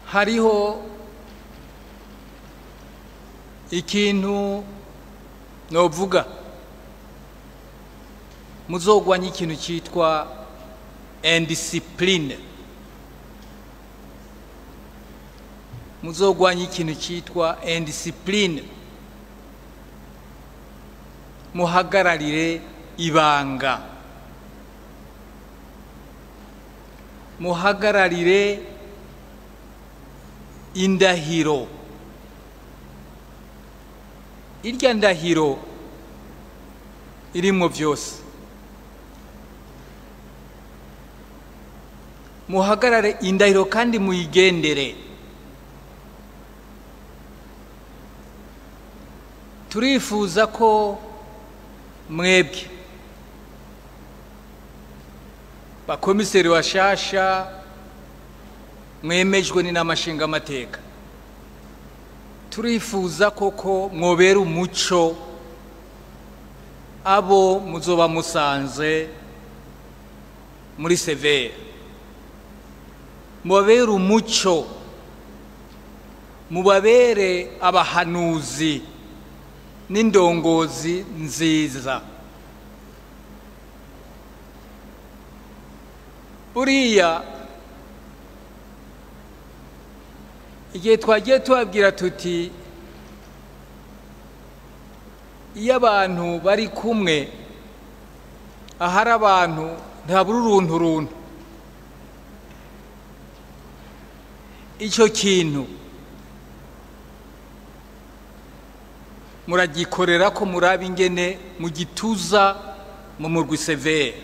hariho ikintu novuga muzogwanya ikintu cyitwa indiscipline, muzogwanya ikintu cyitwa indiscipline, muhagararire ibanga, muhagararire indahiro. Irya ndahiro irimwo byose. Muhagarare indahiro kandi muyigendere. Turifuza ko mwebwe bakomiseri bashasha mwemejwe n'inamashinga amateka, turifuza koko mwobera umuco abo muzoba musanze muri severe, mubabere umuco, mubabere abahanuzi n'indongozi nziza. Buriya igihe twagiye tubabwira tuti iyo abantu bari kumwe, ahari abantu ntabura uruntu, icyo kintu muragikorera ko muraba ingene mu gituza mu murwi severe.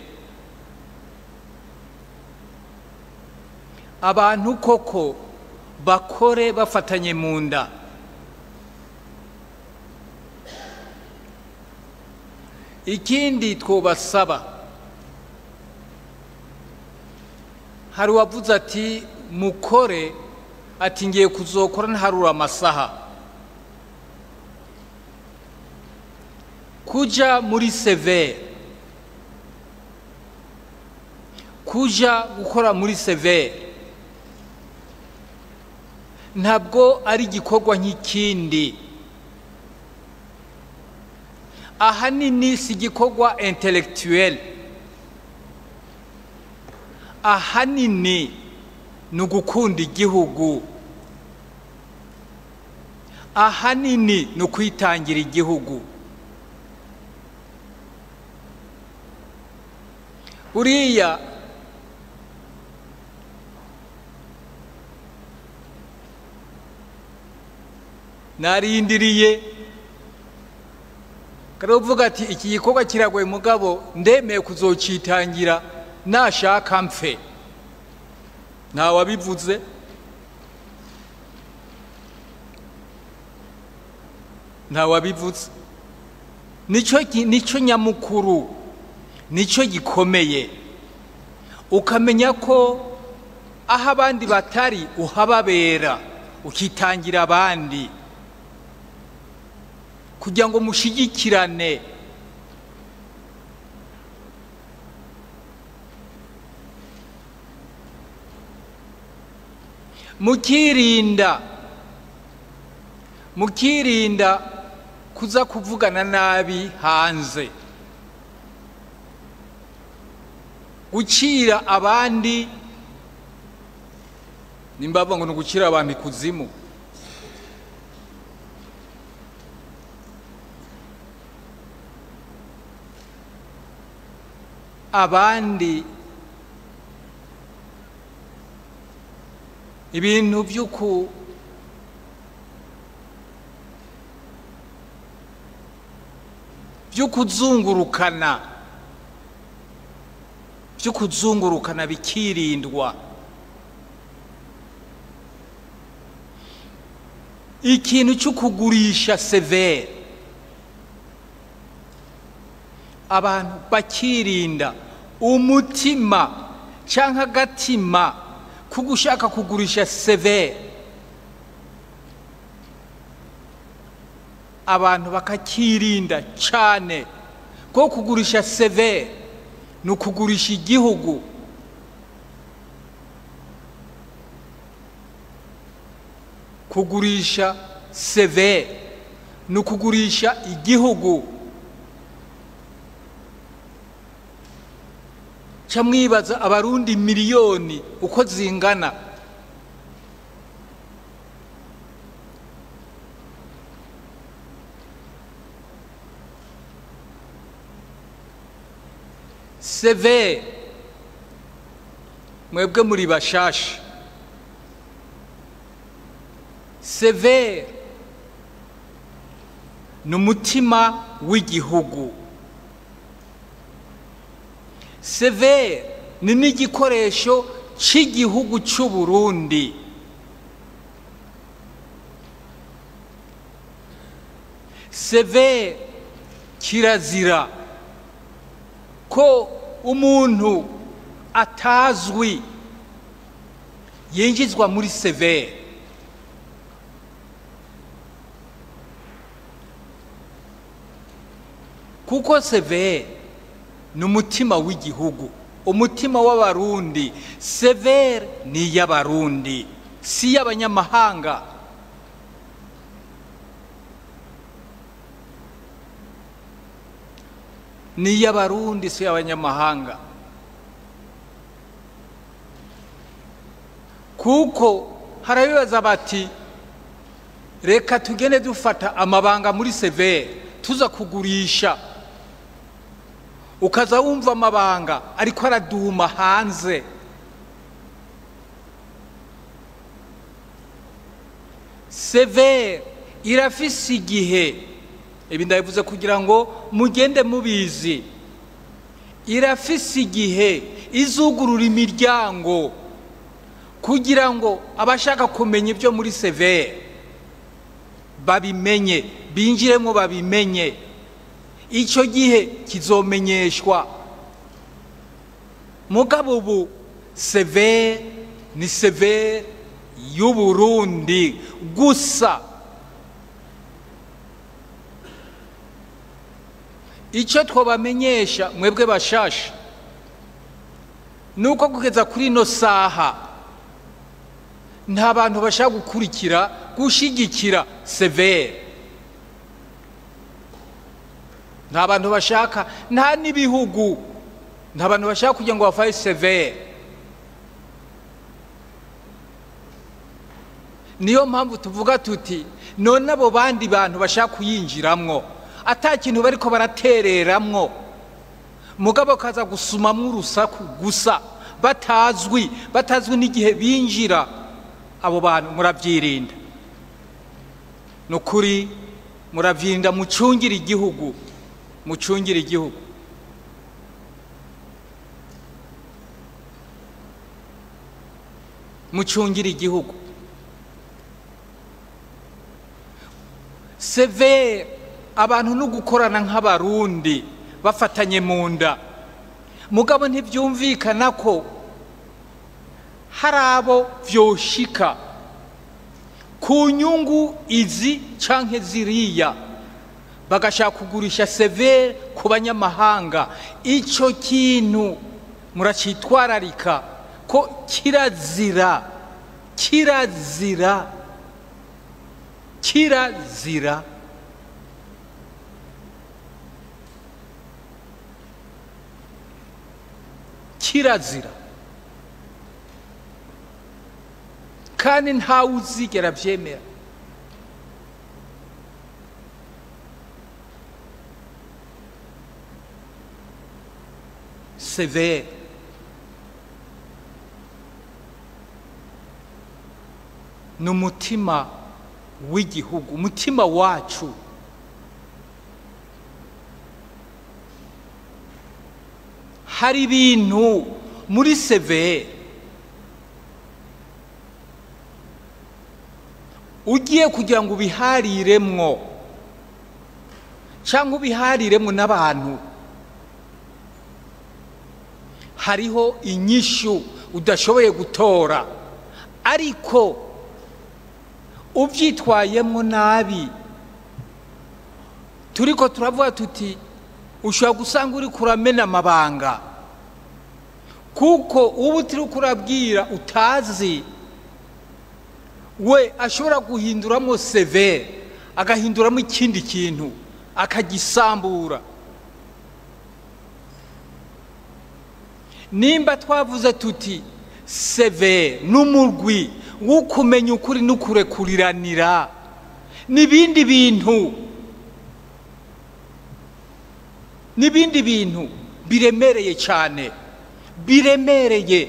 Abantu koko bakore bafatanye mu nda. Ikindi twobasaba, hari uwavuze ati mukore, ati ngiye kuzokora ntarura amasaha. Kuja muri severe, kuja gukora muri severe ntabwo ari igikorwa nk'ikindi. Ahanini si igikorwa intellectuel, ahanini ni ugukunda igihugu, ahanini ni ukwitangira igihugu. Buriya narindiriye karavuga ati iki gikorwa kiragoye mugabo ndemeye kuzocitangira nashaka mfe. Nta wabivuze, nta wabivuze. Nico nyamukuru, nico gikomeye, ukamenya ko aho abandi batari uhababera, ukitangira abandi kugira ngo mushigikirane. Mukirinda kuza kuvugana nabi hanze, gucira abandi, nimbava ngo gucira abantu ikuzimu. Abandi ibintu by'ukuzungurukana bikirindwa. Ikintu cyo kugurisha severe abantu bakirinda umutima canke agatima kugushaka kugurisha severe, abantu bakakirinda cyane ko kugurisha severe ni ukugurisha igihugu. kugurisha severe ni ukugurisha igihugu. Ca mwibaza abarundi miliyoni uko zingana. Severe mwebwe muri bashasha, severe ni umutima w'igihugu. Severe ni n'igikoresho cy'igihugu cy'u Burundi. Severe kirazira ko umuntu atazwi yinjizwa muri severe. Kuko severe ni umutima w'igihugu, umutima w'abarundi. Severe ni iy'abarundi, si iy'abanyamahanga. Ni iy'abarundi, si iy'abanyamahanga. Kuko harabibaza bati reka tugende dufata amabanga muri severe tuza kugurisha, ukaza wumva amabanga ariko araduma hanze. Severe irafise igihe, ibi ndabivuze kugira ngo mugende mubizi, irafise igihe izugurura imiryango kugira ngo abashaka kumenya ibyo muri severe babimenye, binjiremo babimenye. Icyo gihe kizomenyeshwa. Mugabo ubu severe ni severe y'u Burundi gusa. Icyo twabamenyesha mwebwe bashasha nuko kugeza kuri ino saha nta bantu bashaka gukurikira gushigikira severe. Nta bantu bashaka, nta n'ibihugu, nta bantu bashaka kugira ngo bafaye severe. Niyo mpamvu tuvuga tuti none abo bandi bantu bashaka kuyinjiramwo ata kintu bariko baratereramwo, mugabo kaza gusumamwo urusaku gusa, batazwi n'igihe binjira. Abo bantu muravyirinda, nukuri muravyirinda, mucungire igihugu, mucungire igihugu. Mucungire igihugu. Severe abantu no gukorana nk'abarundi bafatanye mu nda, mugabo ntibyumvikana ko hari abo vyoshika ku nyungu izi canke ziriya bagashaka kugurisha severe ku banyamahanga. Ico kintu muracitwararika ko kirazira, kirazira, kirazira. Kirazira kandi ntawe uzigera vyemera. Severe ni umutima w'igihugu, umutima wacu. Hari ibintu muri severe ugiye kugira ngo ubihariremwo cyangwa ubihariremwo n'abantu, hariho inyishu udashoboye gutora, ariko ubyitwayemo nabi. Turiko turavuga tuti ushobora gusanga uri kuramena amabanga, kuko ubu turi kurabwira utazi, we ashobora guhinduramo severe agahinduramo ikindi kintu akagisambura. Nimba twavuze tuti severe n'umurwi wo kumenya ukuri n'ukurekuriranira n'ibindi bintu biremereye cyane, biremereye.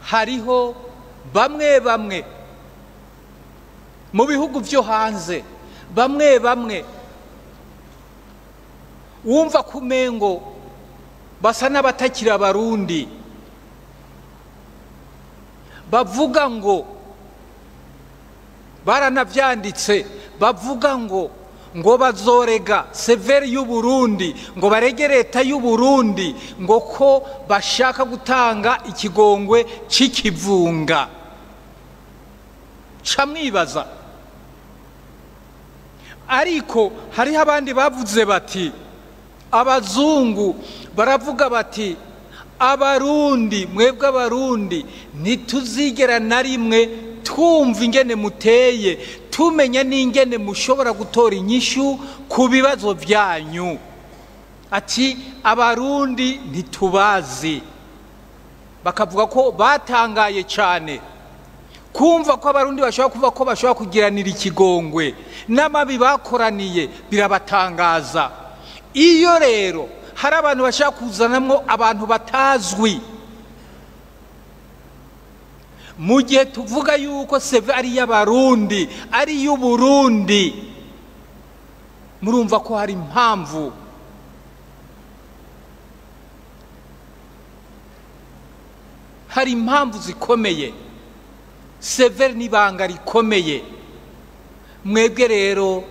Hariho bamwe mu bihugu byo hanze, bamwe wumva kumengo basa n'abatakira abarundi, bavuga ngo baranavyanditse, bavuga ngo bazorega severe y'u Burundi, ngo barege leta y'u Burundi, ngo ko bashaka gutanga ikigongwe c'ikivunga. Camwibaza. Ariko hariho abandi bavuze bati, abazungu baravuga bati, abarundi, mwebwe abarundi ntituzigera na rimwe twumva ingene muteye, tumenya n'ingene mushobora gutora inyishu ku bibazo byanyu. Ati abarundi ntitubazi. Bakavuga ko batangaye cyane kumva ko abarundi bashobora kuvuga ko bashobora kugiranira ikigongwe, n'amabi bakoraniye birabatangaza. Iyo rero hari abantu bashaka kuzanamwo abantu batazwi, mu gihe tuvuga yuko seve ari y'abarundi, ari y'u Burundi, murumva ko hari impamvu. Hari impamvu zikomeye. Seve n'ibanga rikomeye. Mwebwe rero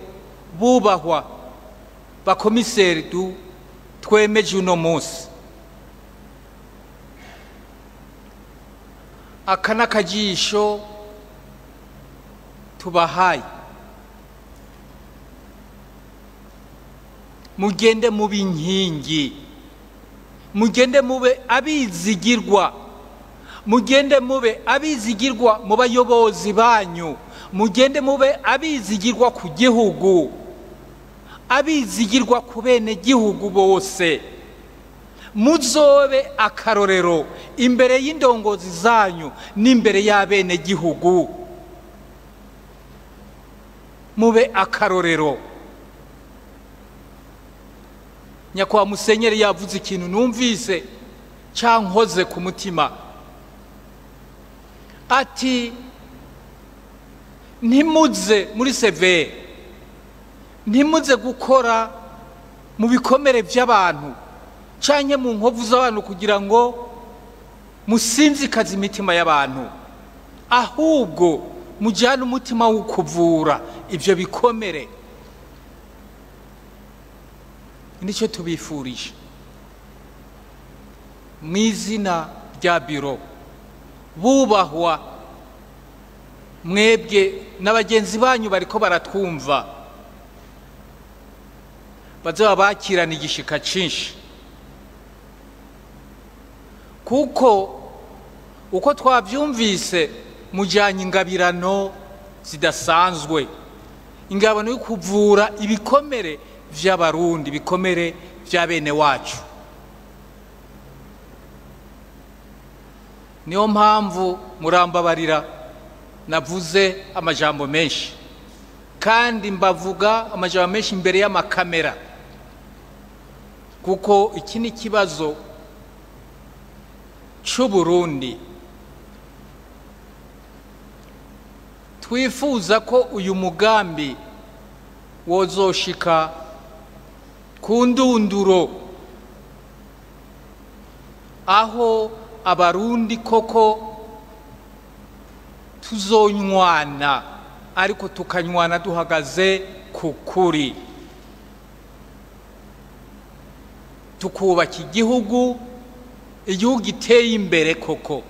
bubahwa bakomiseri twemeje uno munsi, aka n'akajisho tubahaye. Mugende mube inkingi, mugende mube abizigirwa, mugende mube abizigirwa mu bayobozi banyu, mugende mube abizigirwa ku gihugu, abizigirwa ku bene gihugu bose. Muzobe akarorero imbere y'indongozi zanyu n'imbere y'abene gihugu. Mube akarorero. Nyakubahwa Musenyeri yavuze ikintu numvise cyankoze ku mutima. Ati ntimuze muri severe, ntimuze gukora mu bikomere by'abantu canke mu nkovu z'abantu kugira ngo musinzikaze imitima y'abantu, ahubwo mujyane umutima wo kuvura ibyo bikomere. Nicyo tubifurije mu izina rya biro. Bubahwa mwebwe n'abagenzi banyu bariko baratwumva, bazaba bakirana igishika cyinshi, kuko uko twabyumvise mujyanye ingabirano zidasanzwe, ingabano yo kuvura ibikomere by'abarundi, ibikomere bya bene wacu. Niyo mpamvu murambabarira navuze amajambo menshi, kandi mbavuga amajambo menshi imbere y'amakamera, kuko iki ni ikibazo cy'u Burundi. Twifuza ko uyu mugambi wozoshika ku ndunduro, aho abarundi koko tuzonywana, ariko tukanywana duhagaze ku kuri, tukubaka igihugu giteye imbere koko.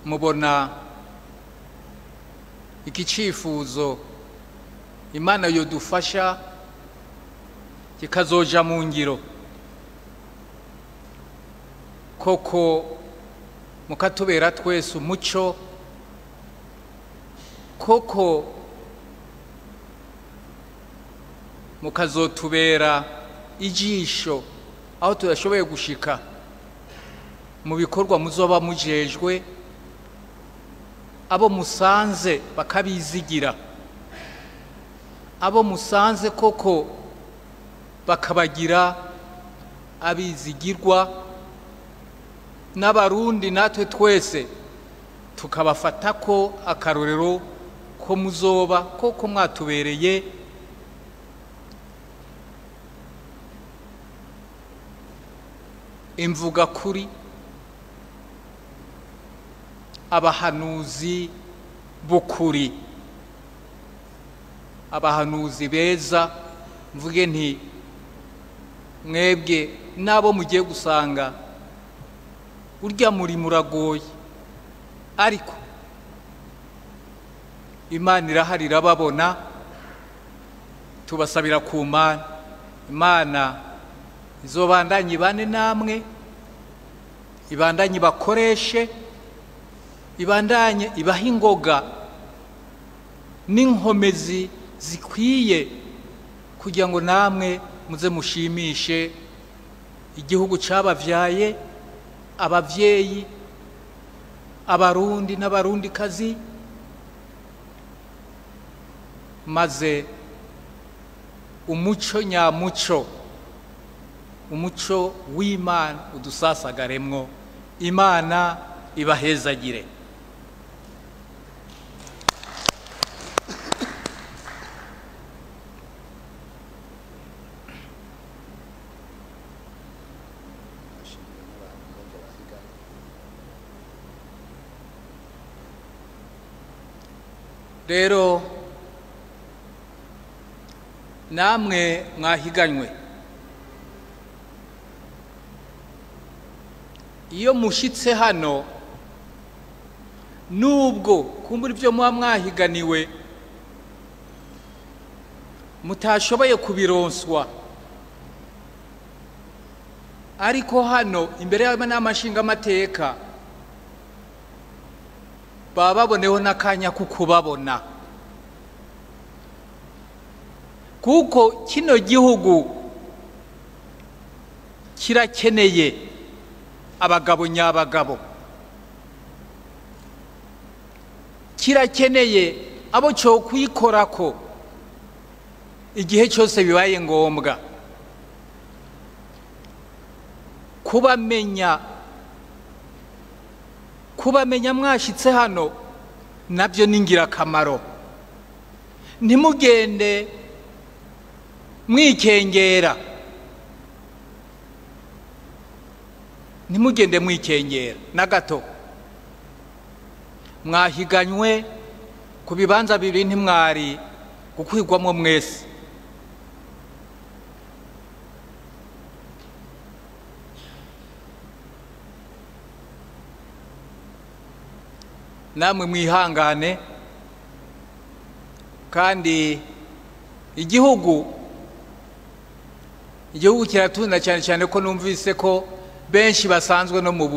Mubona iki cifuzo Imana yodufasha kikazoja mu ngiro, koko mukatubera twese umuco, koko mukazotubera ijisho aho tudashoboye gushika mu bikorwa muzoba mujejwe, abo musanze bakabizigira, abo musanze koko bakabagira abizigirwa, n'abarundi natwe twese tukabafata ko akarorero ko muzoba koko mwatubereye imvuga kuri, abahanuzi b'ukuri, abahanuzi beza. Mvuge nti mwebwe nabo mugiye gusanga urya muri muragoye, ariko Imana irahari irababona, tubasabira ku Mana. Imana izobandanye ibane namwe, ibandanye bakoreshe, ibandanye ibaha ingoga n'inkomezi zikwiye kugira ngo namwe muze mushimishe igihugu cabavyaye, abavyeyi, abarundi n'abarundikazi, maze umuco nyamuco, umuco w'Imana udusasagaremwo. Imana ibahezagire. Rero namwe mwahiganywe, iyo mushitse hano nubwo kumbura ibyo muba mwahiganiwe mutashoboye kubironswa, ariko hano imbere y'inama nshingamateka baba baboneho n'akanya kukubabona, kuko kino gihugu kirakeneye abagabo nyabagabo, kirakeneye abo cyo kwikorako igihe cyose bibaye ngombwa, kubamenya mwashitse hano nabyo ni ingirakamaro. Ntimugende mwikengera, ntimugende mwikengera na gato. Mwahiganywe ku bibanza bibiri, ntimwari gukwirwamo mwese. Namwe mwihangane, kandi igihugu kiratunda cyane cyane ko numvise ko benshi basanzwe no mu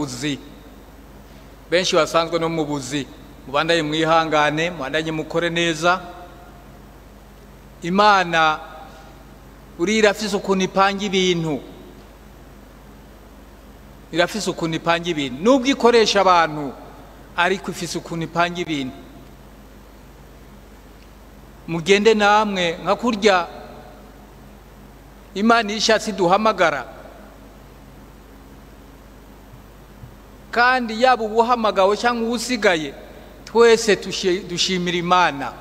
buzi, mubandanye mwihangane, mubandanye mukore neza. Imana irafise ukuntu ipanga ibintu, nubwo ikoresha abantu ariko ifise ukuntu ipanga ibintu. Mugende namwe nka kurya Imana ishatse duhamagara, kandi yaba ubuhamagawe cyangwa usigaye, twese dushimira Imana,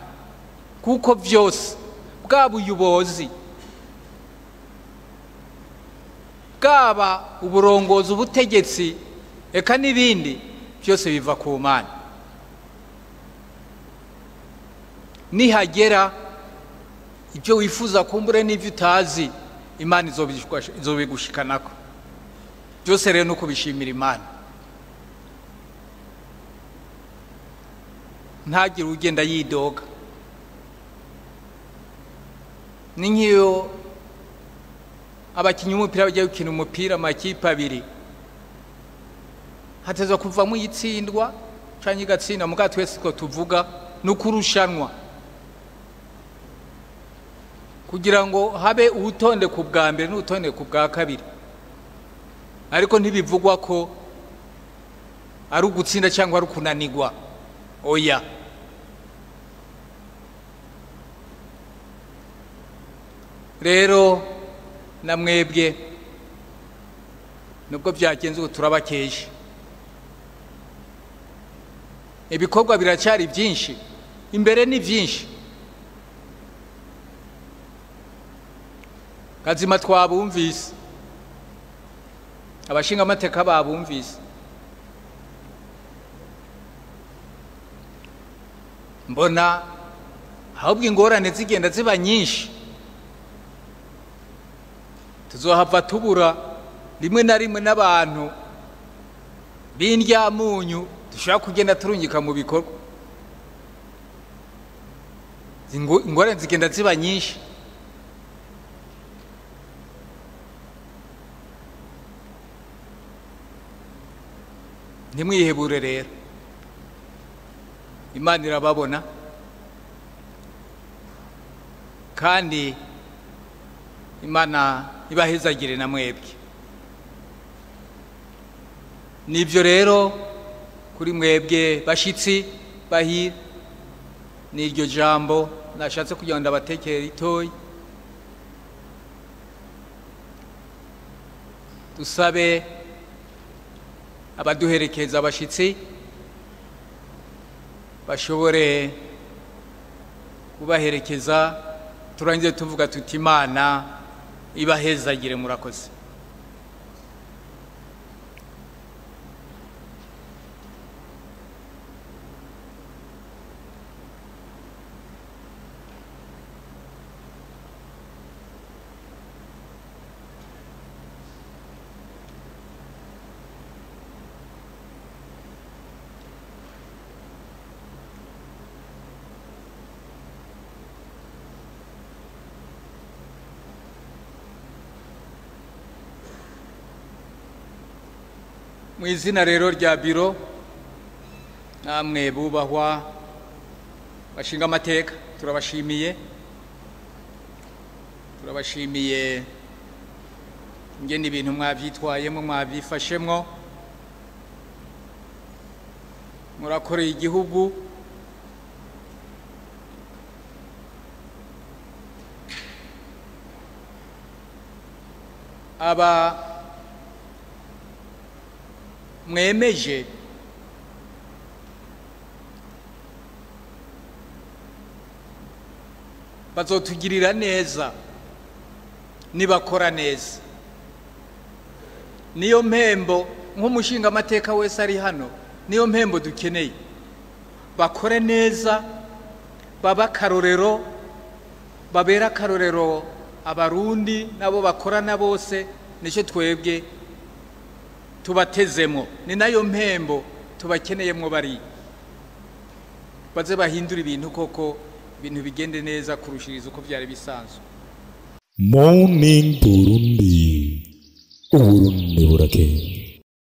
kuko byose bwaba ubuyobozi, bwaba uburongozi, ubutegetsi, eka n'ibindi byose biva ku Mana. Nihagera ibyo wifuza kumbure n'ibyo utazi, Imana izobigushikanako. Byose rero nuko bishimira Imana. ntagire ugenda yidoga. Ni nk'iyo abakinnyi b'umupira bagiye gukina umupira amakipe abiri, hateza kuvamo itsindwa canke igatsinda, muga twese ko tuvuga no kurushanwa kugira ngo habe ubutonde ku bwa mbere n'ubutonde ku bwa kabiri, ariko ntibivugwa ko ari ugutsinda cyangwa ari kunanirwa. Oya, rero namwebwe nubwo byagenze uko turabakeje, ibikorwa biracyari byinshi, imbere ni byinshi. Kazima twabumvise, abashinga amateka babumvise, mbona ahubwo ingorane zigenda ziba nyinshi, tuzohava tubura rimwe na rimwe n'abantu b'indyamunyu dushobora kugenda turungika mu bikorwa. Ingorane zigenda ziba nyinshi. Ntimwihebure rero, Imana irababona kandi Imana ibahezagire na mwebwe. Nibyo rero kuri mwebwe bashitsi bahira, n'iryo jambo nashatse kugira ngo ndabatekere ritoyi. Dusabe abaduherekeza abashitsi bashobore kubaherekeza, turangize tuvuga tuti Imana ibahezagire. Murakoze. Mu izina rero rya biro, namwe bubahwa bashinga amateka, turabashimiye ingene ibintu mwavyitwayemo, mwavyifashemwo, murakoreye igihugu. Aba mwemeje bazotugirira neza nibakora neza. Niyo mpembo nk'umushinga amateka wese ari hano, niyo mpembo dukeneye. Bakore neza, baba akarorero, babera akarorero abarundi nabo bakorana bose. Nicyo twebwe tubatezemo, ni nayo mpembo tubakeneyemo. Bari baze bahindura ibintu koko, ibintu bigende neza kurushiriza uko byari bisanzwe. Morning Burundi, Uburundi burakeye.